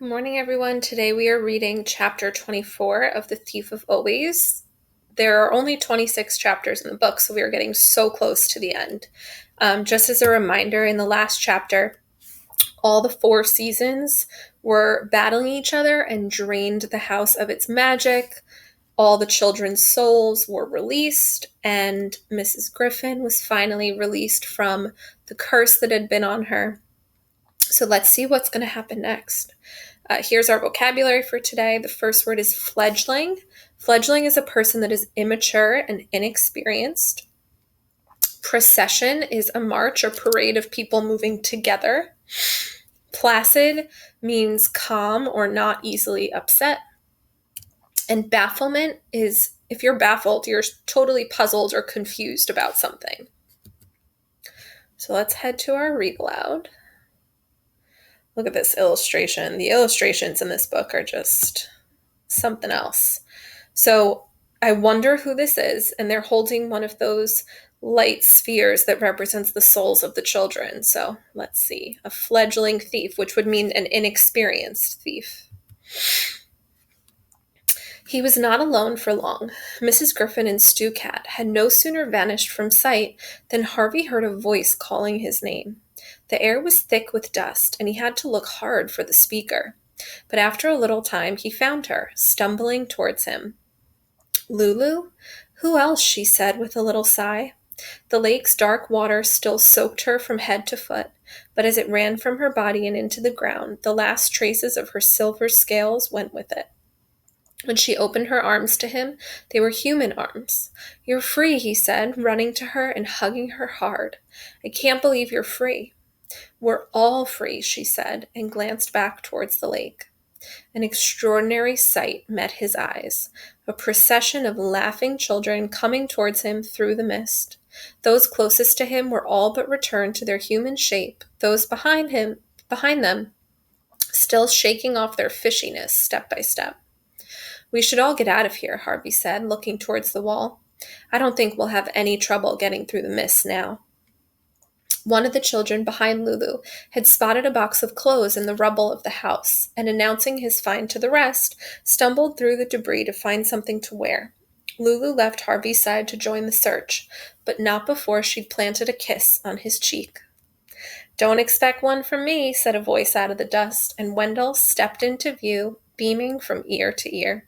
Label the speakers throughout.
Speaker 1: Good morning, everyone. Today we are reading chapter 24 of The Thief of Always. There are only 26 chapters in the book, so we are getting so close to the end. Just as a reminder, in the last chapter, all the four seasons were battling each other and drained the house of its magic. All the children's souls were released, and Mrs. Griffin was finally released from the curse that had been on her. So let's see what's going to happen next. Here's our vocabulary for today. The first word is fledgling. Fledgling is a person that is immature and inexperienced. Procession is a march or parade of people moving together. Placid means calm or not easily upset. And bafflement is if you're baffled, you're totally puzzled or confused about something. So let's head to our read aloud. Look at this illustration. The illustrations in this book are just something else. So I wonder who this is, and they're holding one of those light spheres that represents the souls of the children. So let's see. A fledgling thief, which would mean an inexperienced thief. He was not alone for long. Mrs. Griffin and Stu Cat had no sooner vanished from sight than Harvey heard a voice calling his name. The air was thick with dust, and he had to look hard for the speaker. But after a little time he found her, stumbling towards him. Lulu? Who else? She said with a little sigh. The lake's dark water still soaked her from head to foot, but as it ran from her body and into the ground, the last traces of her silver scales went with it. When she opened her arms to him, they were human arms. You're free, he said, running to her and hugging her hard. I can't believe you're free. We're all free, she said, and glanced back towards the lake. An extraordinary sight met his eyes, a procession of laughing children coming towards him through the mist. Those closest to him were all but returned to their human shape, those behind them, still shaking off their fishiness step by step. We should all get out of here, Harvey said, looking towards the wall. I don't think we'll have any trouble getting through the mist now. One of the children behind Lulu had spotted a box of clothes in the rubble of the house, and announcing his find to the rest, stumbled through the debris to find something to wear. Lulu left Harvey's side to join the search, but not before she'd planted a kiss on his cheek. Don't expect one from me, said a voice out of the dust, and Wendell stepped into view, beaming from ear to ear.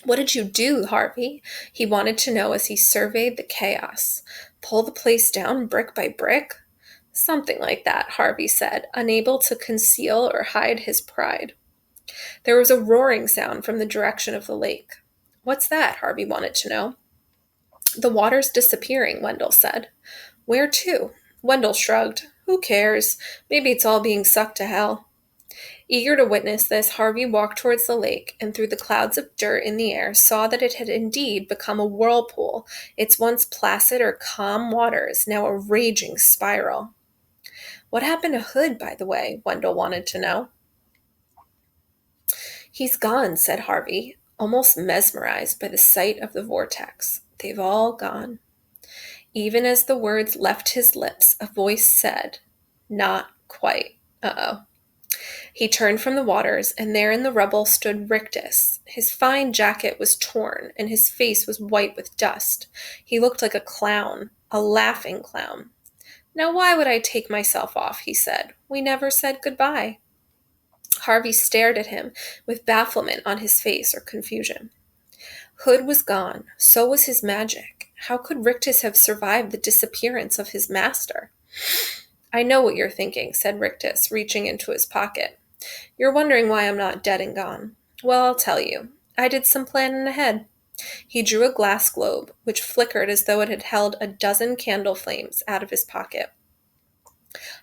Speaker 1: What did you do, Harvey? He wanted to know as he surveyed the chaos. Pull the place down brick by brick? Something like that, Harvey said, unable to conceal or hide his pride. There was a roaring sound from the direction of the lake. What's that? Harvey wanted to know. The water's disappearing, Wendell said. Where to? Wendell shrugged. Who cares? Maybe it's all being sucked to hell. Eager to witness this, Harvey walked towards the lake and through the clouds of dirt in the air saw that it had indeed become a whirlpool, its once placid or calm waters now a raging spiral. What happened to Hood, by the way? Wendell wanted to know. He's gone, said Harvey, almost mesmerized by the sight of the vortex. They've all gone. Even as the words left his lips, a voice said, Not quite. Uh-oh. He turned from the waters, and there in the rubble stood Rictus. His fine jacket was torn, and his face was white with dust. He looked like a clown, a laughing clown. Now why would I take myself off, he said. We never said goodbye. Harvey stared at him with bafflement on his face or confusion. Hood was gone. So was his magic. How could Rictus have survived the disappearance of his master? I know what you're thinking, said Rictus, reaching into his pocket. You're wondering why I'm not dead and gone. Well, I'll tell you. I did some planning ahead. He drew a glass globe, which flickered as though it had held a dozen candle flames, out of his pocket.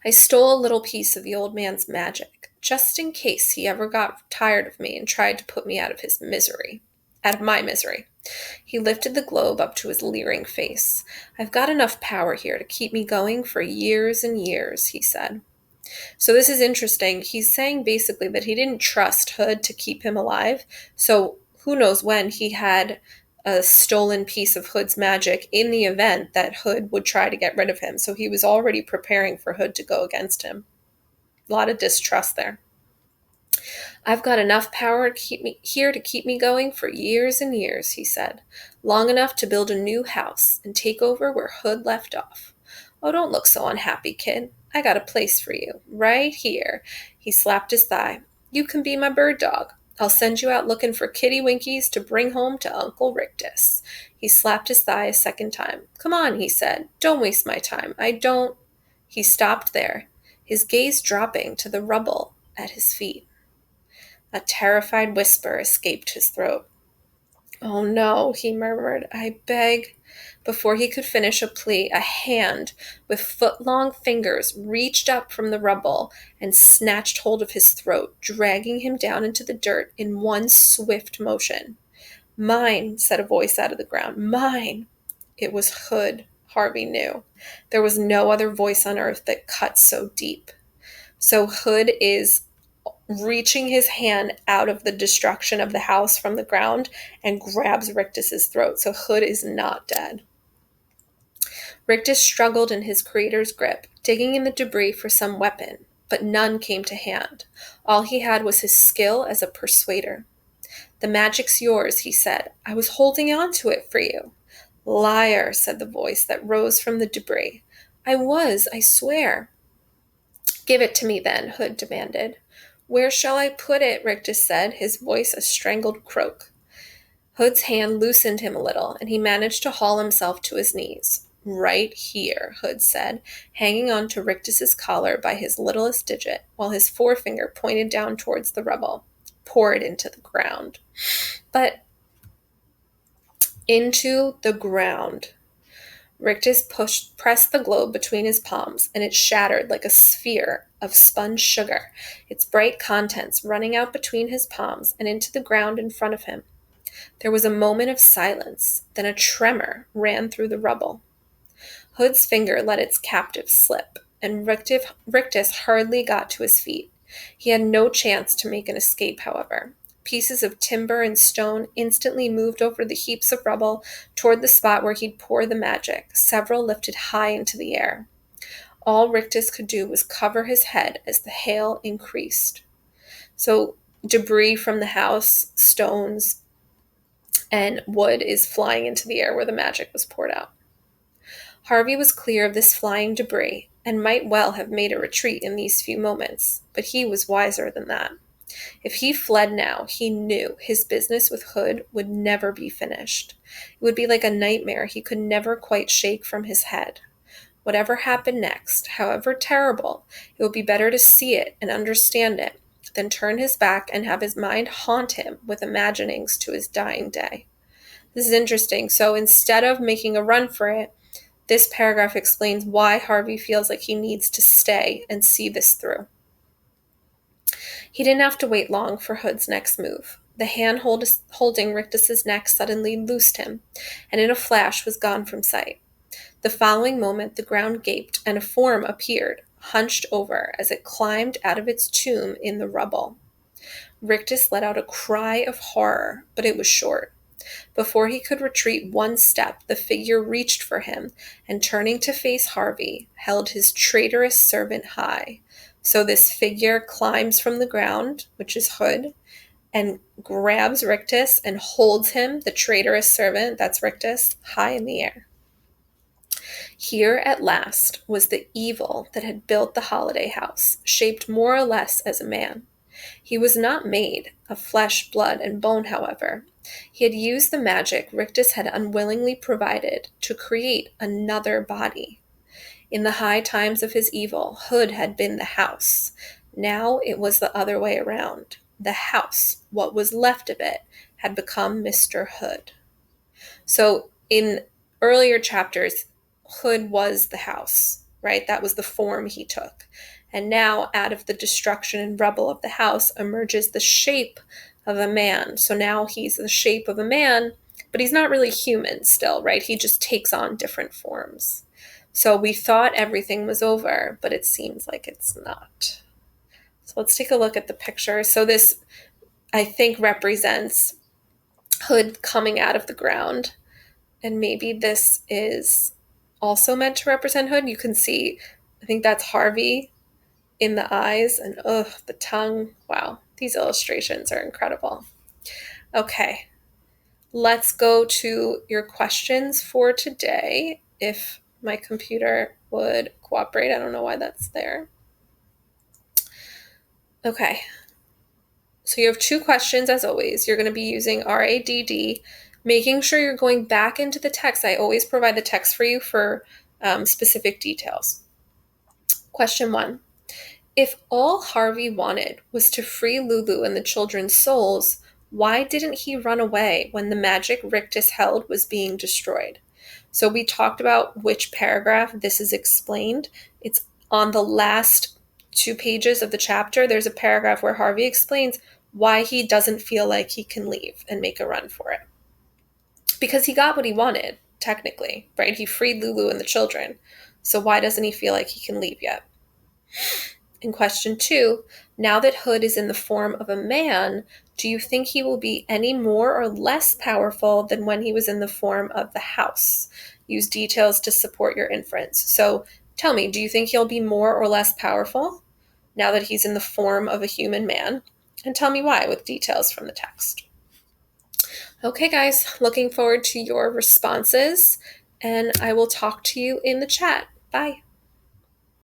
Speaker 1: I stole a little piece of the old man's magic, just in case he ever got tired of me and tried to put me out of my misery. He lifted the globe up to his leering face. I've got enough power here to keep me going for years and years, he said. So this is interesting. He's saying basically that he didn't trust Hood to keep him alive. So who knows when he had a stolen piece of Hood's magic in the event that Hood would try to get rid of him. So he was already preparing for Hood to go against him. A lot of distrust there. I've got enough power to keep me going for years and years, he said. Long enough to build a new house and take over where Hood left off. Oh, don't look so unhappy, kid. I got a place for you, right here. He slapped his thigh. You can be my bird dog. I'll send you out looking for kitty winkies to bring home to Uncle Rictus. He slapped his thigh a second time. Come on, he said. Don't waste my time. I don't. He stopped there, his gaze dropping to the rubble at his feet. A terrified whisper escaped his throat. Oh no, he murmured. I beg. Before he could finish a plea, a hand with foot-long fingers reached up from the rubble and snatched hold of his throat, dragging him down into the dirt in one swift motion. Mine, said a voice out of the ground. Mine. It was Hood, Harvey knew. There was no other voice on earth that cut so deep. So Hood is reaching his hand out of the destruction of the house from the ground and grabs Rictus's throat. So Hood is not dead. Rictus struggled in his creator's grip, digging in the debris for some weapon, but none came to hand. All he had was his skill as a persuader. The magic's yours, he said. I was holding on to it for you. Liar, said the voice that rose from the debris. I was, I swear. Give it to me then, Hood demanded. Where shall I put it? Rictus said, his voice a strangled croak. Hood's hand loosened him a little, and he managed to haul himself to his knees. Right here, Hood said, hanging on to Rictus's collar by his littlest digit, while his forefinger pointed down towards the rubble. Pour it into the ground. But into the ground. Rictus pressed the globe between his palms, and it shattered like a sphere of spun sugar, its bright contents running out between his palms and into the ground in front of him. There was a moment of silence, then a tremor ran through the rubble. Hood's finger let its captive slip, and Rictus hardly got to his feet. He had no chance to make an escape, however. Pieces of timber and stone instantly moved over the heaps of rubble toward the spot where he'd poured the magic, several lifted high into the air. All Rictus could do was cover his head as the hail increased. So debris from the house, stones, and wood is flying into the air where the magic was poured out. Harvey was clear of this flying debris and might well have made a retreat in these few moments, but he was wiser than that. If he fled now, he knew his business with Hood would never be finished. It would be like a nightmare he could never quite shake from his head. Whatever happened next, however terrible, it would be better to see it and understand it than turn his back and have his mind haunt him with imaginings to his dying day. This is interesting. So instead of making a run for it, this paragraph explains why Harvey feels like he needs to stay and see this through. He didn't have to wait long for Hood's next move. The hand holding Rictus's neck suddenly loosed him, and in a flash was gone from sight. The following moment the ground gaped, and a form appeared, hunched over as it climbed out of its tomb in the rubble. Rictus let out a cry of horror, but it was short. Before he could retreat one step, the figure reached for him, and turning to face Harvey, held his traitorous servant high. So this figure climbs from the ground, which is Hood, and grabs Rictus and holds him, the traitorous servant, that's Rictus, high in the air. Here at last was the evil that had built the holiday house, shaped more or less as a man. He was not made of flesh, blood, and bone, however. He had used the magic Rictus had unwillingly provided to create another body. In the high times of his evil, Hood had been the house. Now it was the other way around. The house, what was left of it, had become Mr. Hood. So in earlier chapters, Hood was the house, right? That was the form he took. And now out of the destruction and rubble of the house emerges the shape of a man. So now he's the shape of a man, but he's not really human still, right? He just takes on different forms. So we thought everything was over, but it seems like it's not. So let's take a look at the picture. So this, I think, represents Hood coming out of the ground. And maybe this is also meant to represent Hood. You can see, I think that's Harvey in the eyes and the tongue. Wow. These illustrations are incredible. Okay, let's go to your questions for today. If my computer would cooperate, I don't know why that's there. Okay, so you have 2 questions as always. You're going to be using RADD, making sure you're going back into the text. I always provide the text for you for specific details. Question 1. If all Harvey wanted was to free Lulu and the children's souls, why didn't he run away when the magic Rictus held was being destroyed? So we talked about which paragraph this is explained. It's on the last 2 pages of the chapter. There's a paragraph where Harvey explains why he doesn't feel like he can leave and make a run for it. Because he got what he wanted, technically, right? He freed Lulu and the children. So why doesn't he feel like he can leave yet? In question 2, now that Hood is in the form of a man, do you think he will be any more or less powerful than when he was in the form of the house? Use details to support your inference. So tell me, do you think he'll be more or less powerful now that he's in the form of a human man? And tell me why with details from the text. Okay, guys, looking forward to your responses, and I will talk to you in the chat. Bye.